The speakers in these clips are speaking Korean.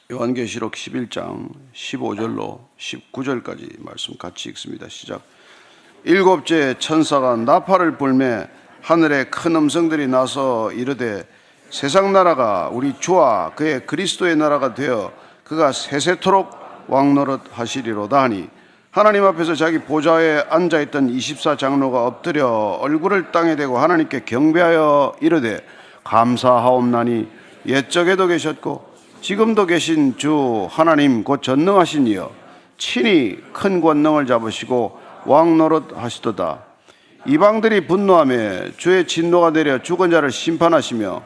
요한계시록 11장 15절로 19절까지 말씀 같이 읽습니다. 시작. 일곱째 천사가 나팔을 불매 하늘에 큰 음성들이 나서 이르되 세상 나라가 우리 주와 그의 그리스도의 나라가 되어 그가 세세토록 왕노릇 하시리로다 하니 하나님 앞에서 자기 보좌에 앉아있던 24장로가 엎드려 얼굴을 땅에 대고 하나님께 경배하여 이르되 감사하옵나니 옛적에도 계셨고 지금도 계신 주 하나님 곧 전능하신 이여 친히 큰 권능을 잡으시고 왕노릇 하시도다. 이방들이 분노하며 주의 진노가 내려 죽은 자를 심판하시며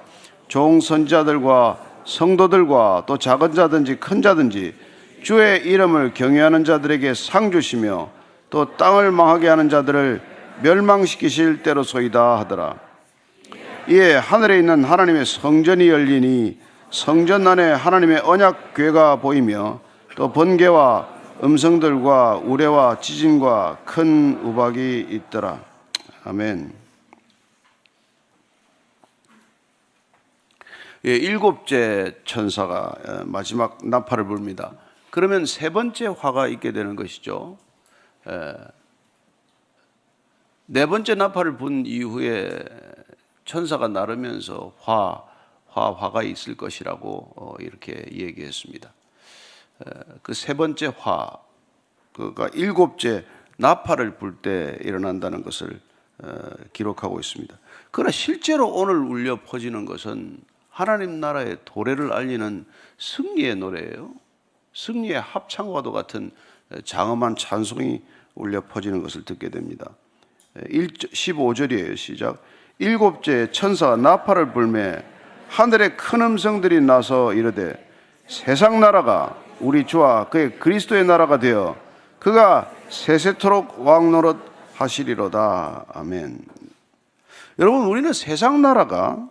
종 선지자들과 성도들과 또 작은 자든지 큰 자든지 주의 이름을 경외하는 자들에게 상 주시며 또 땅을 망하게 하는 자들을 멸망시키실 때로소이다 하더라. 이에 하늘에 있는 하나님의 성전이 열리니 성전 안에 하나님의 언약궤가 보이며 또 번개와 음성들과 우레와 지진과 큰 우박이 있더라. 아멘. 예, 일곱째 천사가 마지막 나팔을 불니다. 그러면 세 번째 화가 있게 되는 것이죠. 네 번째 나팔을 분 이후에 천사가 나르면서 화가 있을 것이라고 이렇게 얘기했습니다. 그 세 번째 화, 그가 일곱째 나팔을 불 때 일어난다는 것을 기록하고 있습니다. 그러나 실제로 오늘 울려 퍼지는 것은 하나님 나라의 도래를 알리는 승리의 노래예요. 승리의 합창과도 같은 장엄한 찬송이 울려 퍼지는 것을 듣게 됩니다. 15절이에요. 시작. 일곱째 천사가 나팔을 불매 하늘에 큰 음성들이 나서 이르되 세상 나라가 우리 주와 그의 그리스도의 나라가 되어 그가 세세토록 왕노릇 하시리로다. 아멘. 여러분, 우리는 세상 나라가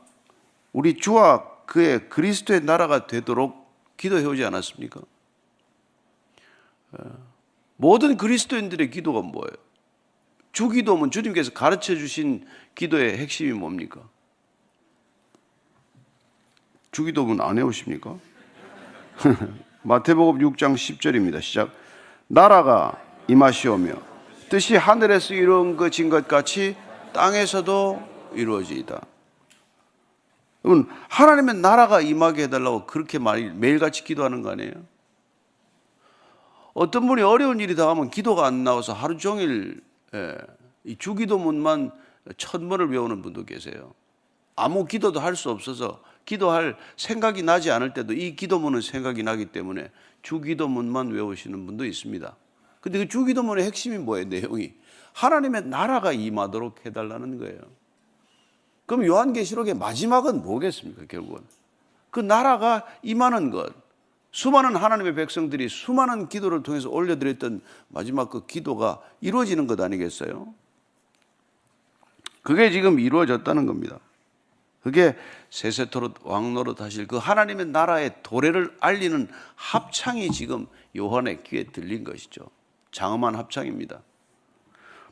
우리 주와 그의 그리스도의 나라가 되도록 기도해 오지 않았습니까? 모든 그리스도인들의 기도가 뭐예요? 주기도면 주님께서 가르쳐 주신 기도의 핵심이 뭡니까? 주기도문 안 해오십니까? 마태복음 6장 10절입니다. 시작. 나라가 임하시오며 뜻이 하늘에서 이루어진 것 같이 땅에서도 이루어지이다. 여러분, 하나님의 나라가 임하게 해달라고 그렇게 매일같이 기도하는 거 아니에요? 어떤 분이 어려운 일이 당하면 기도가 안 나와서 하루 종일 이 주기도문만 1000번을 외우는 분도 계세요. 아무 기도도 할 수 없어서 기도할 생각이 나지 않을 때도 이 기도문은 생각이 나기 때문에 주기도문만 외우시는 분도 있습니다. 근데 그 주기도문의 핵심이 뭐예요? 내용이 하나님의 나라가 임하도록 해달라는 거예요. 그럼 요한계시록의 마지막은 뭐겠습니까? 결국은 그 나라가 임하는 것, 수많은 하나님의 백성들이 수많은 기도를 통해서 올려드렸던 마지막 그 기도가 이루어지는 것 아니겠어요? 그게 지금 이루어졌다는 겁니다. 그게 세세토록 왕노릇 하실 그 하나님의 나라의 도래를 알리는 합창이 지금 요한의 귀에 들린 것이죠. 장엄한 합창입니다.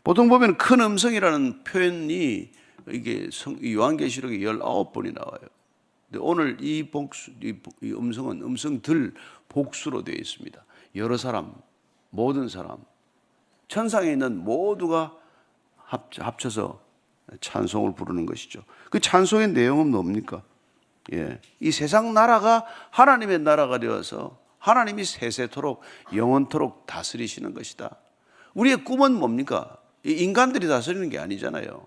보통 보면 큰 음성이라는 표현이 이게 요한계시록에 19번이 나와요. 근데 오늘 이 음성은 음성들 복수로 되어 있습니다. 여러 사람, 모든 사람, 천상에 있는 모두가 합쳐서 찬송을 부르는 것이죠. 그 찬송의 내용은 뭡니까? 이 세상 나라가 하나님의 나라가 되어서 하나님이 세세토록 영원토록 다스리시는 것이다. 우리의 꿈은 뭡니까? 인간들이 다스리는 게 아니잖아요.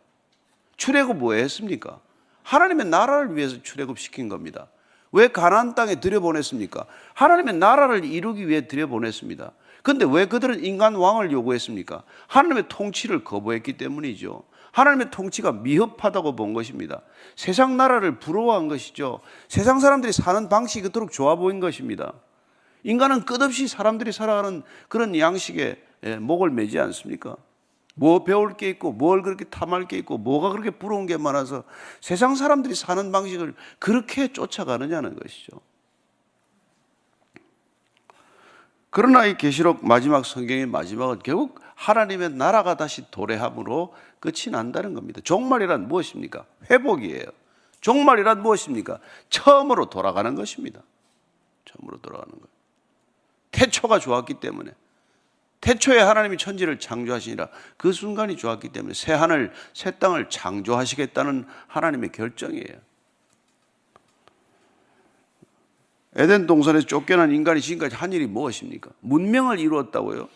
출애굽 뭐 했습니까? 하나님의 나라를 위해서 출애굽시킨 겁니다. 왜 가나안 땅에 들여보냈습니까? 하나님의 나라를 이루기 위해 들여보냈습니다. 그런데 왜 그들은 인간 왕을 요구했습니까? 하나님의 통치를 거부했기 때문이죠. 하나님의 통치가 미흡하다고 본 것입니다. 세상 나라를 부러워한 것이죠. 세상 사람들이 사는 방식이 그토록 좋아 보인 것입니다. 인간은 끝없이 사람들이 살아가는 그런 양식에 목을 매지 않습니까? 뭐 배울 게 있고 뭘 그렇게 탐할 게 있고 뭐가 그렇게 부러운 게 많아서 세상 사람들이 사는 방식을 그렇게 쫓아가느냐는 것이죠. 그러나 이 계시록 마지막 성경의 마지막은 결국 하나님의 나라가 다시 도래함으로 끝이 난다는 겁니다. 종말이란 무엇입니까? 회복이에요. 종말이란 무엇입니까? 처음으로 돌아가는 것입니다. 처음으로 돌아가는 거예요. 태초가 좋았기 때문에, 태초에 하나님이 천지를 창조하시니라 그 순간이 좋았기 때문에 새 하늘 새 땅을 창조하시겠다는 하나님의 결정이에요. 에덴 동산에서 쫓겨난 인간이 지금까지 한 일이 무엇입니까? 문명을 이루었다고요?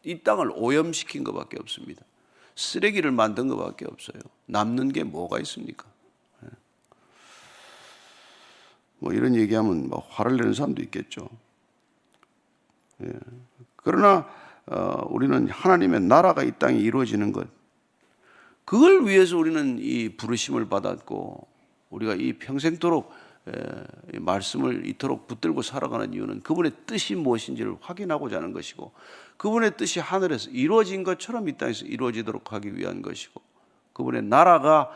이 땅을 오염시킨 것밖에 없습니다. 쓰레기를 만든 것밖에 없어요. 남는 게 뭐가 있습니까? 뭐 이런 얘기하면 뭐 화를 내는 사람도 있겠죠. 그러나 우리는 하나님의 나라가 이 땅에 이루어지는 것, 그걸 위해서 우리는 이 부르심을 받았고 우리가 이 평생도록 이 말씀을 이토록 붙들고 살아가는 이유는 그분의 뜻이 무엇인지를 확인하고자 하는 것이고, 그분의 뜻이 하늘에서 이루어진 것처럼 이 땅에서 이루어지도록 하기 위한 것이고, 그분의 나라가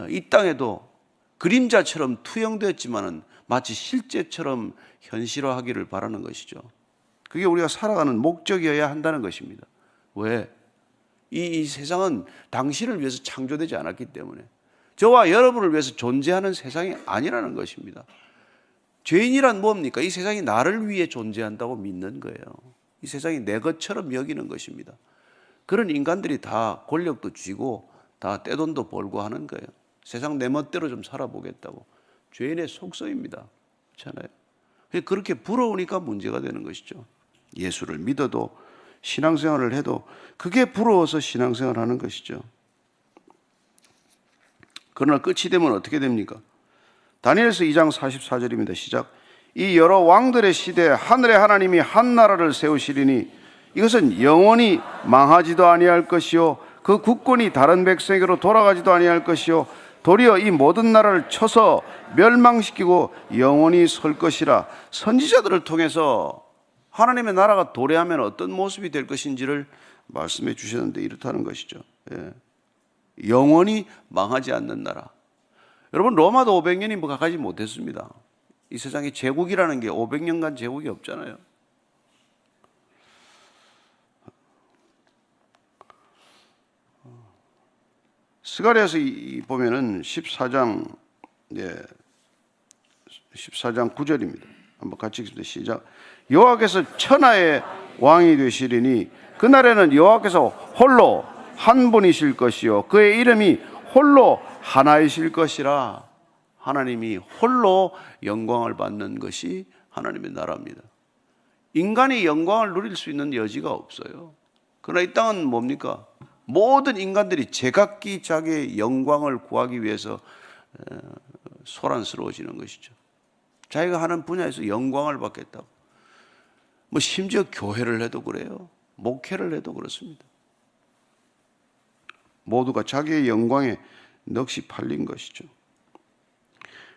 이 땅에도 그림자처럼 투영되었지만은 마치 실제처럼 현실화하기를 바라는 것이죠. 그게 우리가 살아가는 목적이어야 한다는 것입니다. 왜? 이 세상은 당신을 위해서 창조되지 않았기 때문에, 저와 여러분을 위해서 존재하는 세상이 아니라는 것입니다. 죄인이란 뭡니까? 이 세상이 나를 위해 존재한다고 믿는 거예요. 이 세상이 내 것처럼 여기는 것입니다. 그런 인간들이 다 권력도 쥐고 다 떼돈도 벌고 하는 거예요. 세상 내 멋대로 좀 살아보겠다고. 죄인의 속성입니다. 그렇잖아요. 그렇게 부러우니까 문제가 되는 것이죠. 예수를 믿어도 신앙생활을 해도 그게 부러워서 신앙생활을 하는 것이죠. 그러나 끝이 되면 어떻게 됩니까? 다니엘서 2장 44절입니다. 시작. 이 여러 왕들의 시대에 하늘의 하나님이 한 나라를 세우시리니 이것은 영원히 망하지도 아니할 것이요 그 국권이 다른 백성에게로 돌아가지도 아니할 것이요 도리어 이 모든 나라를 쳐서 멸망시키고 영원히 설 것이라. 선지자들을 통해서 하나님의 나라가 도래하면 어떤 모습이 될 것인지를 말씀해 주셨는데 이렇다는 것이죠. 영원히 망하지 않는 나라. 여러분, 로마도 500년이 뭐 가까이 못했습니다. 이 세상에 제국이라는 게 500년간 제국이 없잖아요. 스가랴서 보면은 14장 9절입니다. 한번 같이 읽습니다. 시작. 여호와께서 천하의 왕이 되시리니 그날에는 여호와께서 홀로 한 분이실 것이요 그의 이름이 홀로 하나이실 것이라. 하나님이 홀로 영광을 받는 것이 하나님의 나라입니다. 인간이 영광을 누릴 수 있는 여지가 없어요. 그러나 이 땅은 뭡니까? 모든 인간들이 제각기 자기의 영광을 구하기 위해서 소란스러워지는 것이죠. 자기가 하는 분야에서 영광을 받겠다고. 뭐 심지어 교회를 해도 그래요. 목회를 해도 그렇습니다. 모두가 자기의 영광에 넋이 팔린 것이죠.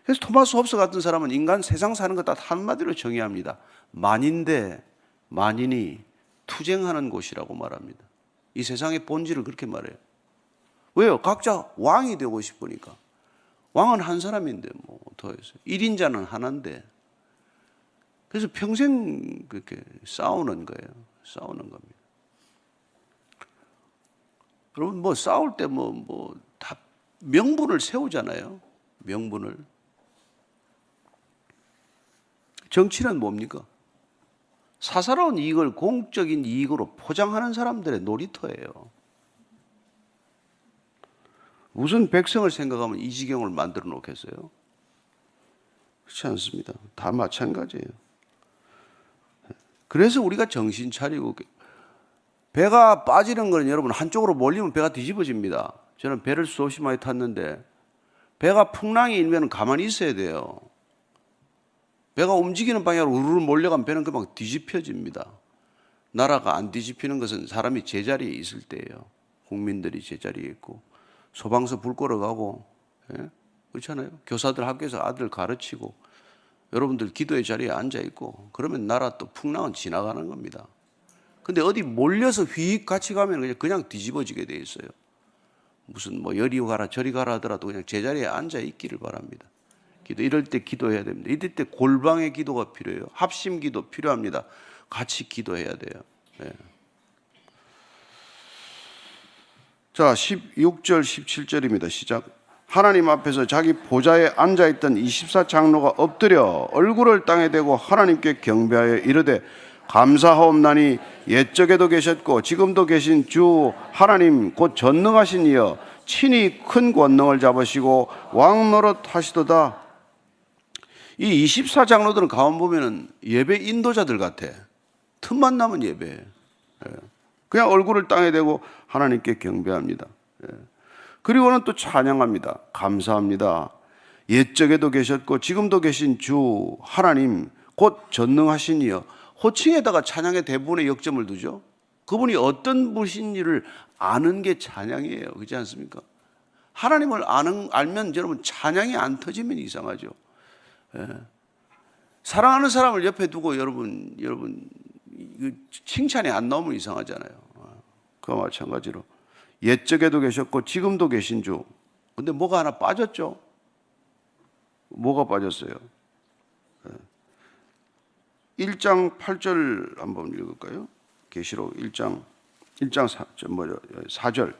그래서 토마스 홉스 같은 사람은 인간 세상 사는 것 다 한마디로 정의합니다. 만인대 만인이 투쟁하는 곳이라고 말합니다. 이 세상의 본질을 그렇게 말해요. 왜요? 각자 왕이 되고 싶으니까. 왕은 한 사람인데 뭐 더 해서 1인자는 하나인데, 그래서 평생 그렇게 싸우는 거예요. 싸우는 겁니다. 여러분, 뭐 싸울 때 다 명분을 세우잖아요. 명분을. 정치는 뭡니까? 사사로운 이익을 공적인 이익으로 포장하는 사람들의 놀이터예요. 무슨 백성을 생각하면 이 지경을 만들어 놓겠어요? 그렇지 않습니다. 다 마찬가지예요. 그래서 우리가 정신 차리고, 배가 빠지는 건 여러분 한쪽으로 몰리면 배가 뒤집어집니다. 저는 배를 수없이 많이 탔는데 배가 풍랑이 일면 가만히 있어야 돼요. 배가 움직이는 방향으로 우르르 몰려가면 배는 금방 뒤집혀집니다. 나라가 안 뒤집히는 것은 사람이 제자리에 있을 때예요. 국민들이 제자리에 있고 소방서 불 끌어가고, 그렇잖아요. 교사들 학교에서 아들 가르치고 여러분들 기도의 자리에 앉아 있고, 그러면 나라 또 풍랑은 지나가는 겁니다. 근데 어디 몰려서 휙 같이 가면 그냥 뒤집어지게 돼 있어요. 무슨 뭐 여리 가라 저리 가라 하더라도 그냥 제자리에 앉아 있기를 바랍니다. 이럴 때 기도해야 됩니다. 이럴 때 골방의 기도가 필요해요. 합심 기도 필요합니다. 같이 기도해야 돼요. 네. 자, 16절 17절입니다. 시작. 하나님 앞에서 자기 보좌에 앉아있던 24장로가 엎드려 얼굴을 땅에 대고 하나님께 경배하여 이르되 감사하옵나니 옛적에도 계셨고 지금도 계신 주 하나님 곧 전능하신 이여 친히 큰 권능을 잡으시고 왕 노릇 하시도다. 이 24장로들은 가만 보면은 예배 인도자들 같아. 틈만 나면 예배. 그냥 얼굴을 땅에 대고 하나님께 경배합니다. 그리고는 또 찬양합니다. 감사합니다. 옛적에도 계셨고 지금도 계신 주 하나님 곧 전능하신 이여. 호칭에다가 찬양의 대부분의 역점을 두죠. 그분이 어떤 분이신지를 아는 게 찬양이에요. 그렇지 않습니까? 하나님을 알면 여러분 찬양이 안 터지면 이상하죠. 사랑하는 사람을 옆에 두고 여러분 칭찬이 안 나오면 이상하잖아요. 그와 마찬가지로 옛적에도 계셨고 지금도 계신 주. 근데 뭐가 하나 빠졌죠? 뭐가 빠졌어요? 1장 8절 한번 읽을까요? 계시록 1장 4절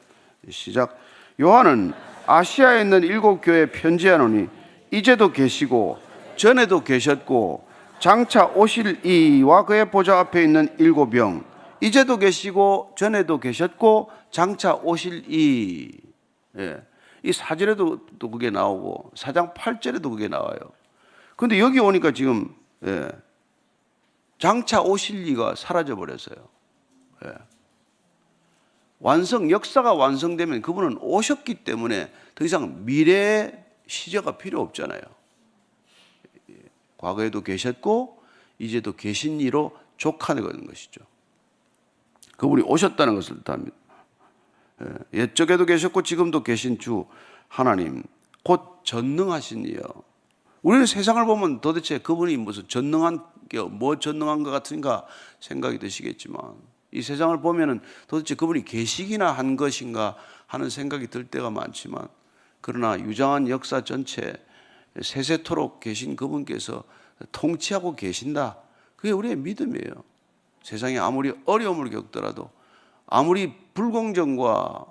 시작. 요한은 아시아에 있는 7 교회에 편지하노니 이제도 계시고 전에도 계셨고 장차 오실 이와 그의 보좌 앞에 있는 7영 이제도 계시고 전에도 계셨고 장차 오실 이. 이 4절에도 또 그게 나오고 4장 8절에도 그게 나와요. 근데 여기 오니까 지금 장차 오실 이가 사라져 버렸어요. 역사가 완성되면 그분은 오셨기 때문에 더 이상 미래의 시제가 필요 없잖아요. 과거에도 계셨고 이제도 계신 이로 족하는 것이죠. 그분이 오셨다는 것을 뜻합니다. 옛적에도 계셨고 지금도 계신 주 하나님 곧 전능하신 이여. 우리는 세상을 보면 도대체 그분이 무슨 전능한 것 같은가 생각이 드시겠지만 이 세상을 보면은 도대체 그분이 계시기나 한 것인가 하는 생각이 들 때가 많지만 그러나 유장한 역사 전체 세세토록 계신 그분께서 통치하고 계신다. 그게 우리의 믿음이에요. 세상에 아무리 어려움을 겪더라도 아무리 불공정과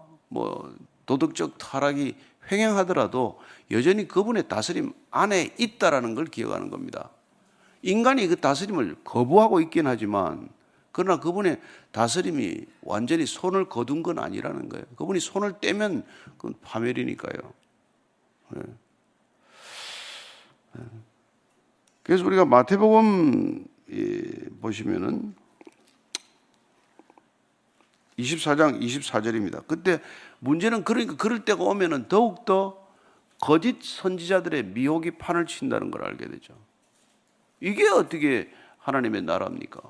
도덕적 타락이 횡행하더라도 여전히 그분의 다스림 안에 있다라는 걸 기억하는 겁니다. 인간이 그 다스림을 거부하고 있긴 하지만 그러나 그분의 다스림이 완전히 손을 거둔 건 아니라는 거예요. 그분이 손을 떼면 그건 파멸이니까요. 그래서 우리가 마태복음 보시면은 24장 24절입니다. 그때 문제는 그러니까 그럴 때가 오면은 더욱더 거짓 선지자들의 미혹이 판을 친다는 걸 알게 되죠. 이게 어떻게 하나님의 나라입니까?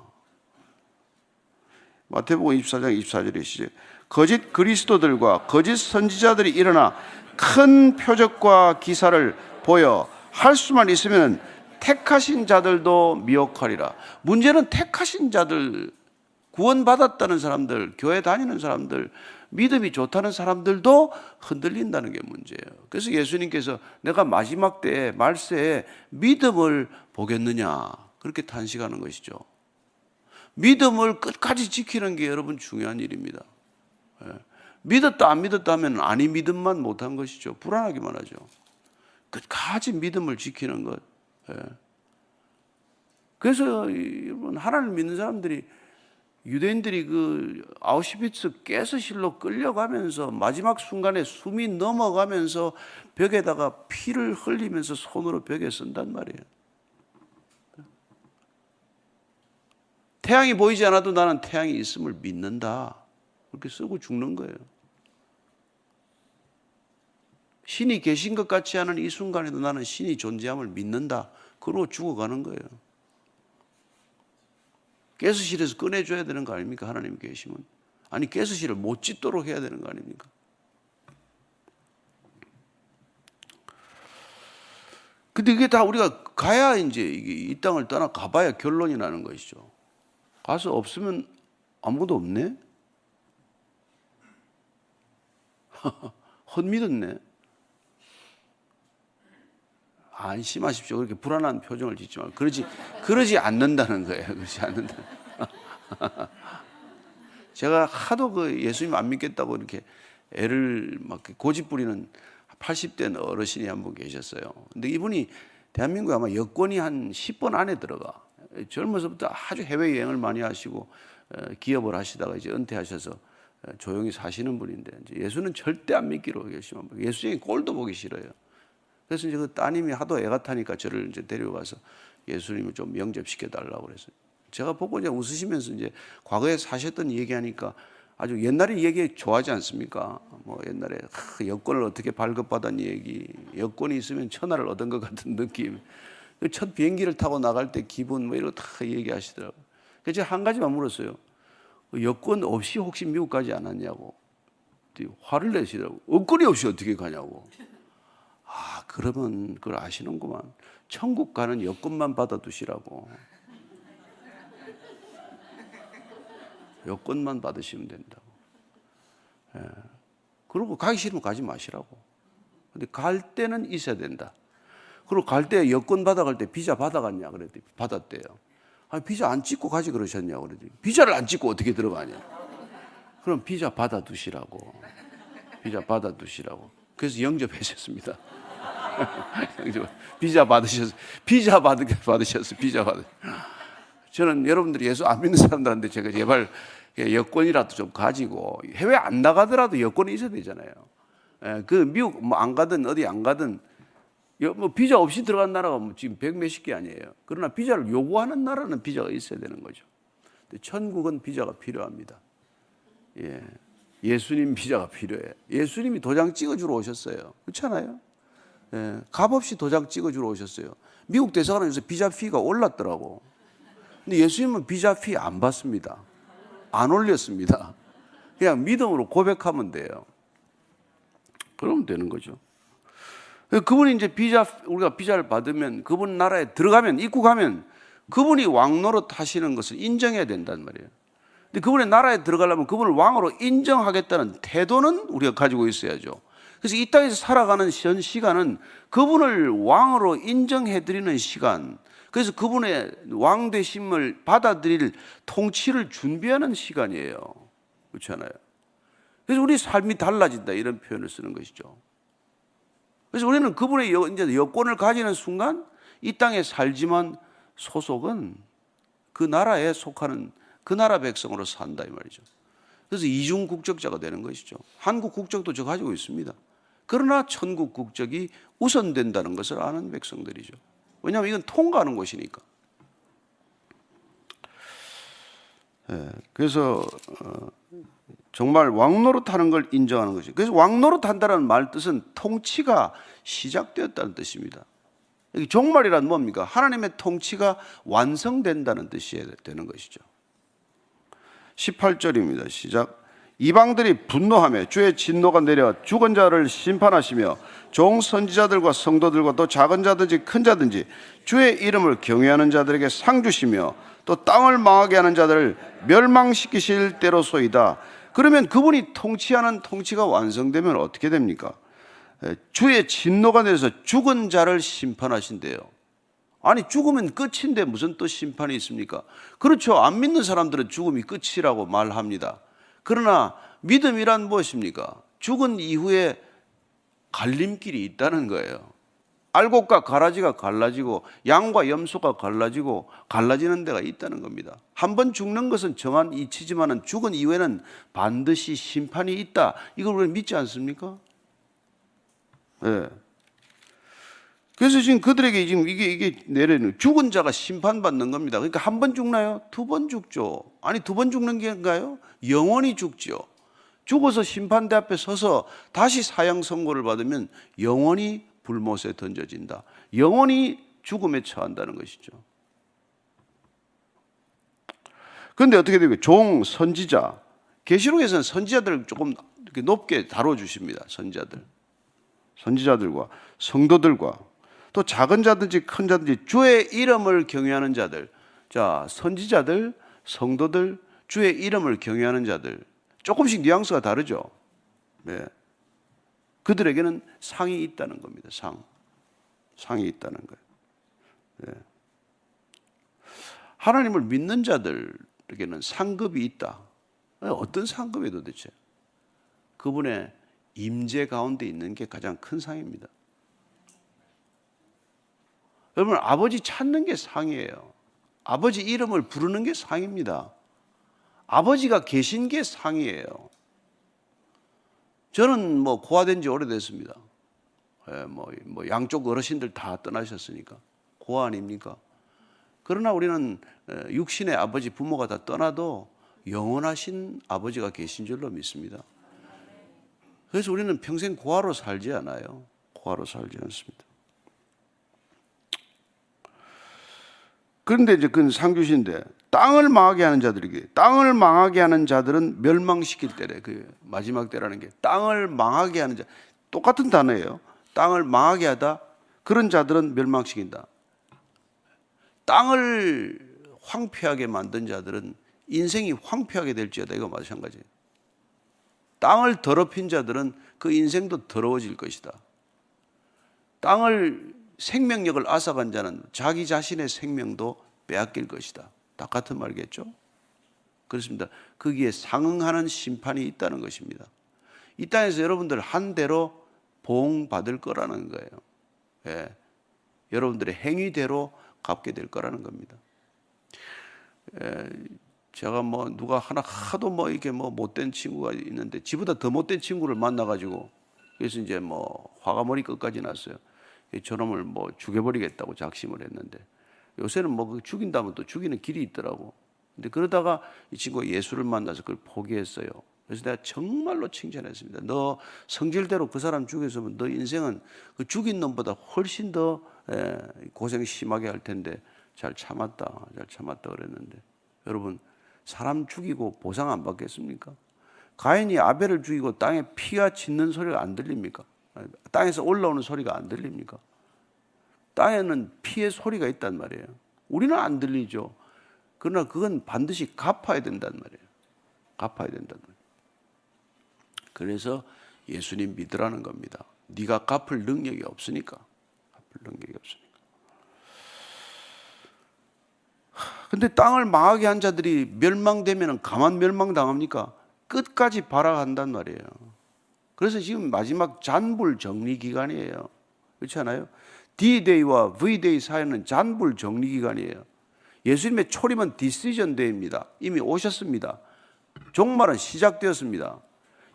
마태복음 24장 24절에 시작. 거짓 그리스도들과 거짓 선지자들이 일어나 큰 표적과 기사를 보여 할 수만 있으면 택하신 자들도 미혹하리라. 문제는 택하신 자들, 구원받았다는 사람들, 교회 다니는 사람들, 믿음이 좋다는 사람들도 흔들린다는 게 문제예요. 그래서 예수님께서 내가 마지막 때에 말세에 믿음을 보겠느냐 그렇게 탄식하는 것이죠. 믿음을 끝까지 지키는 게 여러분 중요한 일입니다. 믿었다 안 믿었다 하면 아니 믿음만 못한 것이죠. 불안하기만 하죠. 끝까지 믿음을 지키는 것. 그래서 여러분 하나님을 믿는 사람들이 유대인들이 그 아우슈비츠 가스실로 끌려가면서 마지막 순간에 숨이 넘어가면서 벽에다가 피를 흘리면서 손으로 벽에 쓴단 말이에요. 태양이 보이지 않아도 나는 태양이 있음을 믿는다. 그렇게 쓰고 죽는 거예요. 신이 계신 것 같지 않은 이 순간에도 나는 신이 존재함을 믿는다. 그러고 죽어가는 거예요. 가스실에서 꺼내줘야 되는 거 아닙니까? 하나님 계시면. 아니 가스실을 못 짓도록 해야 되는 거 아닙니까? 근데 이게 다 우리가 가야 이제 이 땅을 떠나 가봐야 결론이 나는 것이죠. 가서 없으면 아무것도 없네? 헛믿었네? 안심하십시오. 그렇게 불안한 표정을 짓지 말고. 그러지 않는다는 거예요. 그러지 않는다. 제가 하도 그 예수님 안 믿겠다고 이렇게 애를 막 고집 부리는 80대 어르신이 한 분 계셨어요. 근데 이분이 대한민국에 아마 여권이 한 10번 안에 들어가. 젊어서부터 아주 해외여행을 많이 하시고 기업을 하시다가 이제 은퇴하셔서 조용히 사시는 분인데 이제 예수는 절대 안 믿기로 결심한 거예요. 예수님이 꼴도 보기 싫어요. 그래서 이제 그 따님이 하도 애가 타니까 저를 이제 데려가서 예수님을 좀 영접시켜 달라고 그랬어요. 제가 보고 이제 웃으시면서 이제 과거에 사셨던 얘기하니까 아주 옛날에 얘기 좋아하지 않습니까? 뭐 옛날에 여권을 어떻게 발급받은 얘기, 여권이 있으면 천하를 얻은 것 같은 느낌. 첫 비행기를 타고 나갈 때 기분 뭐 이런 거 다 얘기하시더라고요. 그래서 제가 한 가지만 물었어요. 여권 없이 혹시 미국 가지 않았냐고. 화를 내시더라고요. 여권이 없이 어떻게 가냐고. 아, 그러면 그걸 아시는구만. 천국 가는 여권만 받아두시라고. 여권만 받으시면 된다고. 예. 그리고 가기 싫으면 가지 마시라고. 근데 갈 때는 있어야 된다. 그리고 갈 때 여권 받아갈 때 비자 받아갔냐 그랬더니 받았대요. 아니 비자 안 찍고 가지 그러셨냐고 그랬더니 비자를 안 찍고 어떻게 들어가냐. 그럼 비자 받아두시라고. 비자 받아두시라고. 그래서 영접하셨습니다. 비자 받으셨어요. 비자 받으셨어요. 비자 받으. 저는 여러분들이 예수 안 믿는 사람들한테 제가 제발 여권이라도 좀 가지고 해외 안 나가더라도 여권이 있어야 되잖아요. 그 미국 뭐 안 가든 어디 안 가든 뭐 비자 없이 들어간 나라가 뭐 지금 100몇십 개 아니에요. 그러나 비자를 요구하는 나라는 비자가 있어야 되는 거죠. 근데 천국은 비자가 필요합니다. 예. 예수님 비자가 필요해. 예수님이 도장 찍어주러 오셨어요. 그렇잖아요. 예. 값없이 도장 찍어주러 오셨어요. 미국 대사관에 요새 비자 피가 올랐더라고. 근데 예수님은 비자 피 안 받습니다. 안 올렸습니다. 그냥 믿음으로 고백하면 돼요. 그러면 되는 거죠. 그분이 이제 우리가 비자를 받으면 그분 나라에 들어가면, 입국하면 그분이 왕 노릇 하시는 것을 인정해야 된단 말이에요. 근데 그분의 나라에 들어가려면 그분을 왕으로 인정하겠다는 태도는 우리가 가지고 있어야죠. 그래서 이 땅에서 살아가는 현 시간은 그분을 왕으로 인정해드리는 시간, 그래서 그분의 왕 되심을 받아들일 통치를 준비하는 시간이에요. 그렇지 않아요? 그래서 우리 삶이 달라진다 이런 표현을 쓰는 것이죠. 그래서 우리는 그분의 이제 여권을 가지는 순간 이 땅에 살지만 소속은 그 나라에 속하는 그 나라 백성으로 산다 이 말이죠. 그래서 이중 국적자가 되는 것이죠. 한국 국적도 저 가지고 있습니다. 그러나 천국 국적이 우선된다는 것을 아는 백성들이죠. 왜냐하면 이건 통과하는 곳이니까. 네, 그래서 정말 왕노릇하는 걸 인정하는 것이죠. 그래서 왕노릇한다는 말 뜻은 통치가 시작되었다는 뜻입니다. 여기 종말이란 뭡니까? 하나님의 통치가 완성된다는 뜻이 되는 것이죠. 18절입니다. 시작. 이방들이 분노하며 주의 진노가 내려 죽은 자를 심판하시며 종 선지자들과 성도들과 또 작은 자든지 큰 자든지 주의 이름을 경외하는 자들에게 상 주시며 또 땅을 망하게 하는 자들을 멸망시키실 때로소이다. 그러면 그분이 통치하는 통치가 완성되면 어떻게 됩니까? 주의 진노가 내려서 죽은 자를 심판하신대요. 아니 죽으면 끝인데 무슨 또 심판이 있습니까? 그렇죠. 안 믿는 사람들은 죽음이 끝이라고 말합니다. 그러나 믿음이란 무엇입니까? 죽은 이후에 갈림길이 있다는 거예요. 알곡과 가라지가 갈라지고 양과 염소가 갈라지고 갈라지는 데가 있다는 겁니다. 한번 죽는 것은 정한 이치지만은 죽은 이후에는 반드시 심판이 있다. 이걸 우리가 믿지 않습니까? 네. 그래서 지금 그들에게 지금 이게 내려는 죽은 자가 심판받는 겁니다. 그러니까 한 번 죽나요? 두 번 죽죠. 아니 두 번 죽는 게인가요? 영원히 죽죠. 죽어서 심판대 앞에 서서 다시 사형 선고를 받으면 영원히 불못에 던져진다. 영원히 죽음에 처한다는 것이죠. 그런데 어떻게 되고 종, 선지자, 계시록에서는 선지자들을 조금 이렇게 높게 다뤄주십니다. 선지자들과 성도들과 또 작은 자든지 큰 자든지 주의 이름을 경외하는 자들. 자, 선지자들, 성도들, 주의 이름을 경외하는 자들. 조금씩 뉘앙스가 다르죠. 네. 그들에게는 상이 있다는 겁니다. 상이 있다는 거예요. 네. 하나님을 믿는 자들에게는 상급이 있다. 어떤 상급이 도대체? 그분의 임재 가운데 있는 게 가장 큰 상입니다. 여러분, 아버지 찾는 게 상이에요. 아버지 이름을 부르는 게 상입니다. 아버지가 계신 게 상이에요. 저는 뭐 고아된 지 오래됐습니다. 뭐 양쪽 어르신들 다 떠나셨으니까 고아 아닙니까? 그러나 우리는 육신의 아버지 부모가 다 떠나도 영원하신 아버지가 계신 줄로 믿습니다. 그래서 우리는 평생 고아로 살지 않아요. 고아로 살지 않습니다. 그런데 이제 그건 상주신데, 땅을 망하게 하는 자들에게, 땅을 망하게 하는 자들은 멸망시킬 때래. 그 마지막 때라는 게 땅을 망하게 하는 자, 똑같은 단어예요. 땅을 망하게 하다, 그런 자들은 멸망시킨다. 땅을 황폐하게 만든 자들은 인생이 황폐하게 될지어다. 이거 마찬가지예요. 땅을 더럽힌 자들은 그 인생도 더러워질 것이다. 땅을 생명력을 앗아간 자는 자기 자신의 생명도 빼앗길 것이다. 다 같은 말이겠죠? 그렇습니다. 거기에 상응하는 심판이 있다는 것입니다. 이 땅에서 여러분들 한 대로 보응받을 거라는 거예요. 예. 여러분들의 행위대로 갚게 될 거라는 겁니다. 제가 뭐 누가 하나 하도 뭐 이렇게 뭐 못된 친구가 있는데 지보다 더 못된 친구를 만나가지고 그래서 이제 뭐 화가 머리 끝까지 났어요. 저놈을 뭐 죽여버리겠다고 작심을 했는데 요새는 뭐 죽인다면 또 죽이는 길이 있더라고. 근데 그러다가 이 친구가 예수를 만나서 그걸 포기했어요. 그래서 내가 정말로 칭찬했습니다. 너 성질대로 그 사람 죽였으면 너 인생은 그 죽인 놈보다 훨씬 더 고생 심하게 할 텐데 잘 참았다 그랬는데, 여러분, 사람 죽이고 보상 안 받겠습니까? 가인이 아벨을 죽이고 땅에 피가 짖는 소리가 안 들립니까? 땅에서 올라오는 소리가 안 들립니까? 땅에는 피의 소리가 있단 말이에요. 우리는 안 들리죠. 그러나 그건 반드시 갚아야 된단 말이에요. 갚아야 된단 말이에요. 그래서 예수님 믿으라는 겁니다. 네가 갚을 능력이 없으니까. 근데 땅을 망하게 한 자들이 멸망되면 가만 멸망당합니까? 끝까지 발악한단 말이에요. 그래서 지금 마지막 잔불 정리 기간이에요. 그렇지 않아요? D-Day와 V-Day 사이는 잔불 정리 기간이에요. 예수님의 초림은 디시전 데이입니다. 이미 오셨습니다. 종말은 시작되었습니다.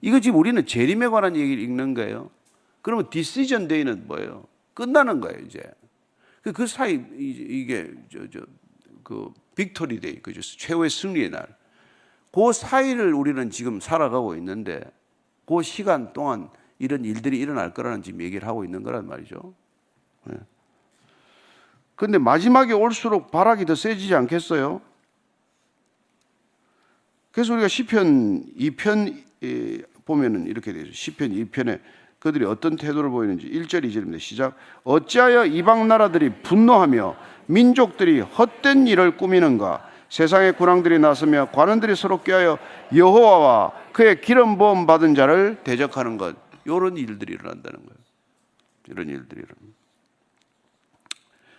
이거 지금 우리는 재림에 관한 얘기를 읽는 거예요. 그러면 디시전 데이는 뭐예요? 끝나는 거예요, 이제. 그 사이 이게 그 빅토리 데이, 그죠? 최후의 승리의 날. 그 사이를 우리는 지금 살아가고 있는데 그 시간 동안 이런 일들이 일어날 거라는 지금 얘기를 하고 있는 거란 말이죠. 그런데 마지막에 올수록 발악이 더 세지지 않겠어요? 그래서 우리가 시편 2편 보면은 이렇게 되죠. 시편 2편에 그들이 어떤 태도를 보이는지 1절 2절입니다. 시작. 어찌하여 이방 나라들이 분노하며 민족들이 헛된 일을 꾸미는가? 세상의 군왕들이 나서며 관원들이 서로 꾀하여 여호와와 그의 기름 부음 받은 자를 대적하는 것. 이런 일들이 일어난다는 거예요. 이런 일들이 일어납니다.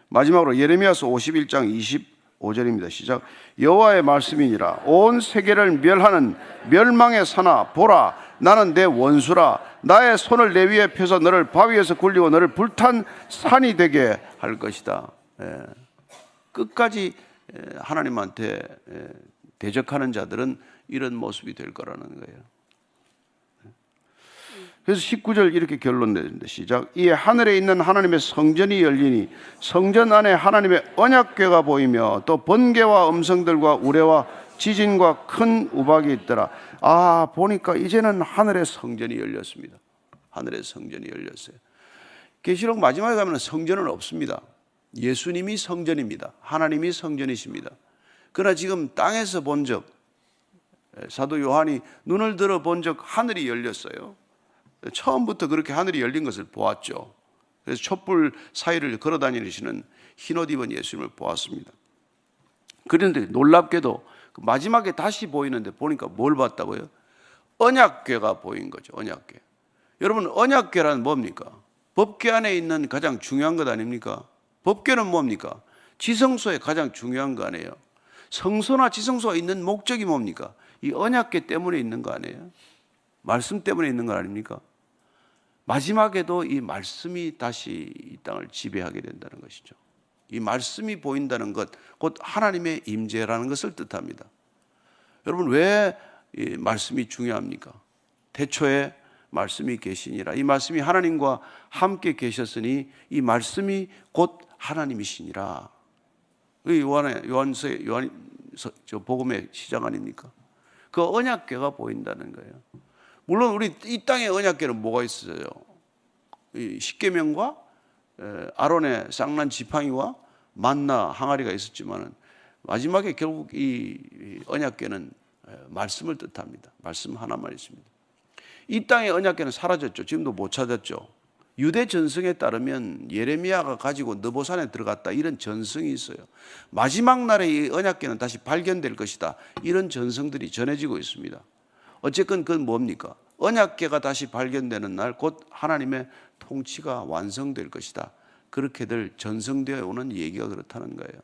마지막으로 예레미야서 51장 25절입니다. 시작. 여호와의 말씀이니라. 온 세계를 멸하는 멸망의 산아, 보라, 나는 내 원수라. 나의 손을 내 위에 펴서 너를 바위에서 굴리고 너를 불탄 산이 되게 할 것이다. 끝까지 하나님한테 대적하는 자들은 이런 모습이 될 거라는 거예요. 그래서 19절 이렇게 결론 내립니다. 시작. 이에 하늘에 있는 하나님의 성전이 열리니 성전 안에 하나님의 언약궤가 보이며 또 번개와 음성들과 우레와 지진과 큰 우박이 있더라. 보니까 이제는 하늘의 성전이 열렸습니다. 하늘의 성전이 열렸어요. 계시록 마지막에 가면 성전은 없습니다. 예수님이 성전입니다. 하나님이 성전이십니다. 그러나 지금 땅에서 본 적, 사도 요한이 눈을 들어 본 적 하늘이 열렸어요. 처음부터 그렇게 하늘이 열린 것을 보았죠. 그래서 촛불 사이를 걸어다니시는 흰옷 입은 예수님을 보았습니다. 그런데 놀랍게도 마지막에 다시 보이는데 보니까 뭘 봤다고요? 언약궤가 보인 거죠. 언약궤. 여러분, 언약궤란 뭡니까? 법궤 안에 있는 가장 중요한 것 아닙니까? 법궤는 뭡니까? 지성소의 가장 중요한 거 아니에요? 성소나 지성소가 있는 목적이 뭡니까? 이 언약궤 때문에 있는 거 아니에요? 말씀 때문에 있는 거 아닙니까? 마지막에도 이 말씀이 다시 이 땅을 지배하게 된다는 것이죠. 이 말씀이 보인다는 것, 곧 하나님의 임재라는 것을 뜻합니다. 여러분, 왜 이 말씀이 중요합니까? 태초에 말씀이 계시니라. 이 말씀이 하나님과 함께 계셨으니 이 말씀이 곧 하나님이시니라. 요한서 복음의 시작 아닙니까? 그 언약궤가 보인다는 거예요. 물론 우리 이 땅에 언약궤는 뭐가 있어요? 이 십계명과 아론의 쌍난 지팡이와 만나 항아리가 있었지만은 마지막에 결국 이 언약궤는 말씀을 뜻합니다. 말씀 하나만 있습니다. 이 땅의 언약궤는 사라졌죠. 지금도 못 찾았죠. 유대 전승에 따르면 예레미야가 가지고 느보산에 들어갔다, 이런 전승이 있어요. 마지막 날에 이 언약궤는 다시 발견될 것이다, 이런 전승들이 전해지고 있습니다. 어쨌건 그건 뭡니까? 언약궤가 다시 발견되는 날 곧 하나님의 통치가 완성될 것이다, 그렇게들 전승되어 오는 얘기가 그렇다는 거예요.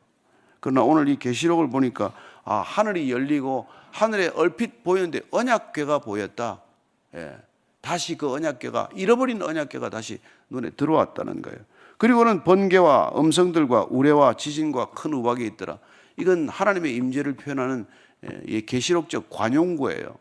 그러나 오늘 이 계시록을 보니까 하늘이 열리고 하늘에 얼핏 보였는데 언약궤가 보였다. 다시 그 언약궤가, 잃어버린 언약궤가 다시 눈에 들어왔다는 거예요. 그리고는 번개와 음성들과 우레와 지진과 큰 우박이 있더라. 이건 하나님의 임재를 표현하는 계시록적 관용구예요.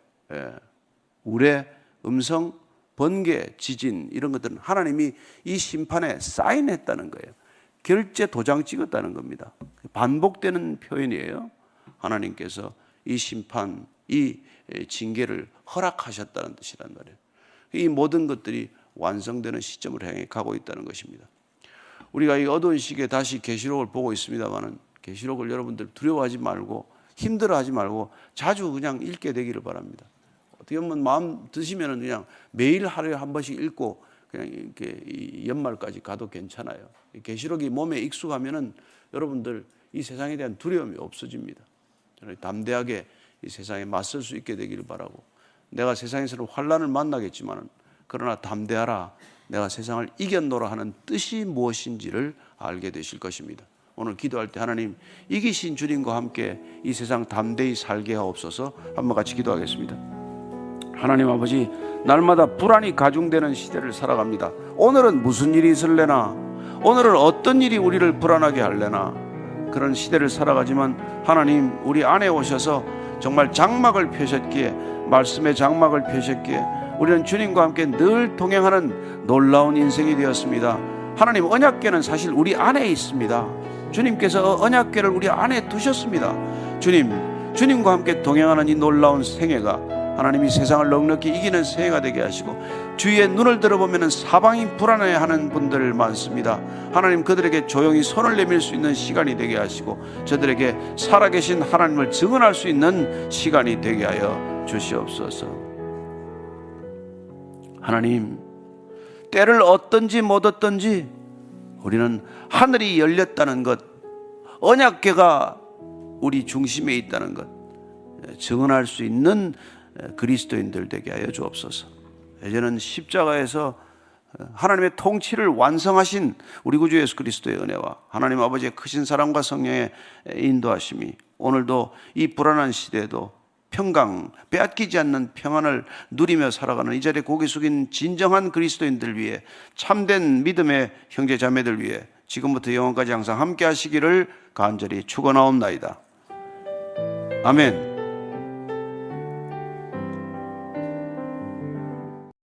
우레, 음성, 번개, 지진, 이런 것들은 하나님이 이 심판에 사인했다는 거예요. 결제 도장 찍었다는 겁니다. 반복되는 표현이에요. 하나님께서 이 심판, 이 징계를 허락하셨다는 뜻이란 말이에요. 이 모든 것들이 완성되는 시점을 향해 가고 있다는 것입니다. 우리가 이 어두운 시기에 다시 계시록을 보고 있습니다만은, 계시록을 여러분들 두려워하지 말고 힘들어하지 말고 자주 그냥 읽게 되기를 바랍니다. 어떻게 보면 마음 드시면은 그냥 매일 하루에 한 번씩 읽고 그냥 이렇게 이 연말까지 가도 괜찮아요. 계시록이 몸에 익숙하면은 여러분들 이 세상에 대한 두려움이 없어집니다. 담대하게 이 세상에 맞설 수 있게 되기를 바라고, 내가 세상에서는 환난을 만나겠지만 그러나 담대하라, 내가 세상을 이겼노라 하는 뜻이 무엇인지를 알게 되실 것입니다. 오늘 기도할 때 하나님, 이기신 주님과 함께 이 세상 담대히 살게 하옵소서. 한번 같이 기도하겠습니다. 하나님 아버지, 날마다 불안이 가중되는 시대를 살아갑니다. 오늘은 무슨 일이 있을래나, 오늘은 어떤 일이 우리를 불안하게 할래나, 그런 시대를 살아가지만 하나님, 우리 안에 오셔서 정말 장막을 펴셨기에, 말씀의 장막을 펴셨기에 우리는 주님과 함께 늘 동행하는 놀라운 인생이 되었습니다. 하나님, 언약궤는 사실 우리 안에 있습니다. 주님께서 언약궤를 우리 안에 두셨습니다. 주님과 함께 동행하는 이 놀라운 생애가 하나님이 세상을 넉넉히 이기는 생애가 되게 하시고, 주위에 눈을 들어보면 사방이 불안해하는 분들 많습니다. 하나님, 그들에게 조용히 손을 내밀 수 있는 시간이 되게 하시고, 저들에게 살아계신 하나님을 증언할 수 있는 시간이 되게 하여 주시옵소서. 하나님, 때를 얻든지 못 얻든지 우리는 하늘이 열렸다는 것, 언약궤가 우리 중심에 있다는 것 증언할 수 있는 그리스도인들 되게 하여 주옵소서. 이제는 십자가에서 하나님의 통치를 완성하신 우리 구주 예수 그리스도의 은혜와 하나님 아버지의 크신 사랑과 성령의 인도하심이 오늘도 이 불안한 시대에도 평강, 빼앗기지 않는 평안을 누리며 살아가는 이 자리에 고개 숙인 진정한 그리스도인들 위해, 참된 믿음의 형제 자매들 위해 지금부터 영원까지 항상 함께 하시기를 간절히 축원하옵나이다. 아멘.